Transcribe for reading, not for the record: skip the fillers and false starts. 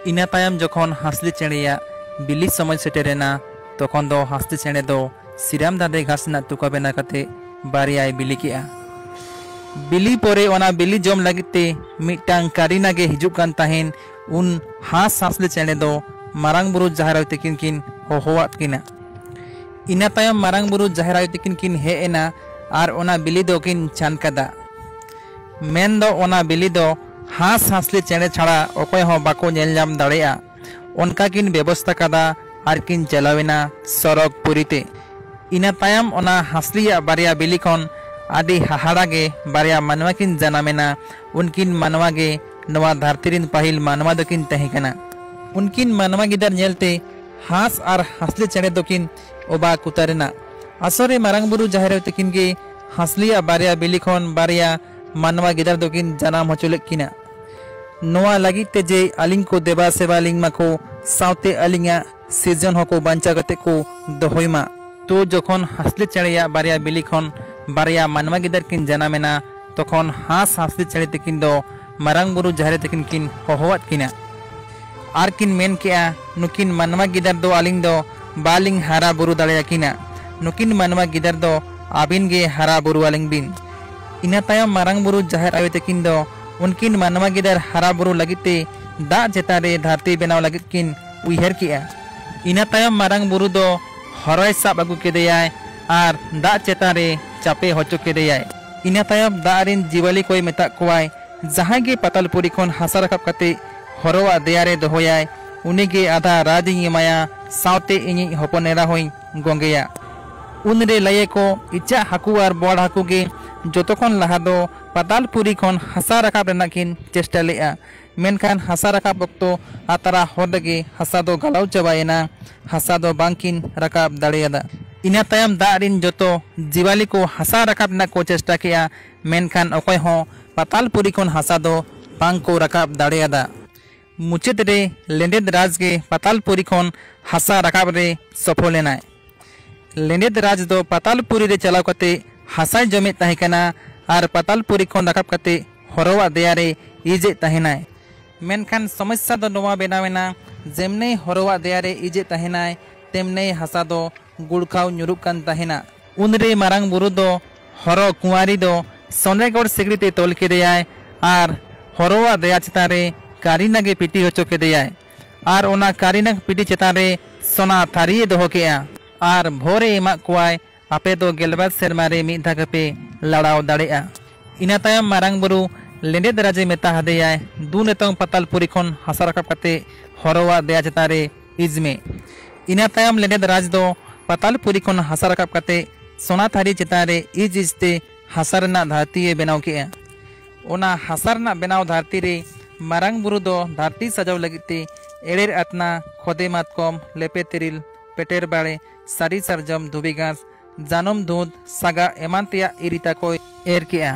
इना तायम जखन हांसली चेड़ेया बिली समय सेटेरेना तखन दो हांसली चेड़े दो सिराम दादे घास ना तुका बेना कते बारियाय बिली केआ। बिली परे ओना बिली जम लगिते मिटांग कारिना गे हिजुक कान ताहेन उन हांस हांसली चेड़े दो मारांग बुरु जाहेर तेकिन किन होहोवात किना। इना तायम मारांग बुरु जाहेर तेकिन किन हे एना आर ओना बिली दो किन छान कदा। मेन दो ओना बिली दो हांस हांसली चेड़े छाड़ा अकय हो बाको नेल नाम दाड़ेया उनका किन व्यवस्था कदा आर किन चलावेना सरक पुरीते। इना तायम ओना हांसलिया बारिया बिली खन आदि हाहाड़ागे बारिया मानवा किन जानामेना उनकिन मानवा गे नवा धरतीरिन पाहिल मानवा दकिन तहेकना। उनकिन मानवा गिदार नेलते हांस आर हांसली चेड़े दकिन ओबा कुतारेना। आसरे मारांग बुरु जाहेर तकिन गे हांसलिया बारिया बिली खन बारिया मानवा गिदार दकिन जानाम होचुलेक किना। नोआ लगिते जे अलिंग को देवा सेवा लिंग माको साउते अलिंगा सीजन होको बांचा कते को दोहयमा। तो जखन हांसली चेड़ेया बारिया बिली खन बारिया मानवा गिदार किन जानामेना तखन हांस हांसली चेड़े तकिन दो मारांग बुरु जाहेर तकिन किन होहोवात किना। आर किन मेन केआ नुकिन मानवा गिदार दो अलिंग दो बालिंग हारा बुरु दाड़ेया किना। नुकिन मानवा गिदार दो आबिन गे हारा बुरु अलिंग बिन। इना तायम मारांग बुरु जाहेर आयो तकिन दो उनकिन मानवा गिदार हारा बुरु लगिते दा चेतारे धरती बेनाव लगित किन उइहेर किया। इना तायम मारांग बुरु दो हरय साब आगु केदेयाय आर दा चेतारे चापे होचो केदेयाय। इना तायम दा रिन जीवाली कोई मेता कोवाय जहां गे पातालपुरी खन हासा राकाब कते हरवा देयारे दोहयाय उनीगे आधा राजिंग एमाया साउते इनी हपनेरा होई गोंगेया। उनरे लये को इचा हाकु आर बड़ हाकु गे जोतोखन लहा दो पातालपुरी खन हासा राकाब रेना किन चेष्टा लेआ। मेनखान हासा राकाब वक्तो आतारा होदगे हासा दो गलाव चाबायना हासा दो बांकिन राकाब दाड़ेयादा। इना तायम दा रिन जोतो जीवाली को हासा राकाब ना को चेष्टा केआ मेनखान अकय हो पातालपुरी खन हासा दो बांग को राकाब दाड़ेयादा। मुचाद रे लेंडेद राज गे पातालपुरी खन हासा राकाब रे सफल लेनाय। लेंडेद राज दो पातालपुरी रे चलाव कते हासाय जमे ताहेकना आर पातालपुरी खन राकाब कते हरवा देयारे इजे ताहेनाय। मेनखान समस्या दो नोवा बेनावेना जेमने हरवा देयारे इजे ताहेनाय तेमने हासा दो गुड़खाव nyuruk kan tahena। उनरे मारांग बुरु दो हरो कुंवारी दो सोनेगढ़ सिगड़ीते तोल केदेयाय आर हरवा देया चेतारे कारिना गे पिटी होचो केदेयाय आर ओना कारिना पिटी चेतारे सोना थारिये दोहो केआ आर भोरे एमा कोवाय आपे दो गेलबाद सेरमारे मिद धागा पे लड़ाव दाड़ेया। इना तायम मारांग बुरु लेंडेद राजे मेता हादेयाय दु नेतोंग पातालपुरी खन हासा राकाब कते हरवा देया चेतारे इजमे। इना तायम लेंडेद राज दो पातालपुरी खन हासा राकाब कते सोना थारी चेतारे इज इजते हासा रेना धरती बेनाव केआ। ओना हासा रेना बेनाव धरती रे मारांग बुरु दो धरती सजाव लगिते एड़ेर आतना खोदे मातकम लेपे तिरिल पेटेर बाड़े सारी सारजम धुबी घास जानम धुंद सागा एमान तेया इरिता को एर केआ।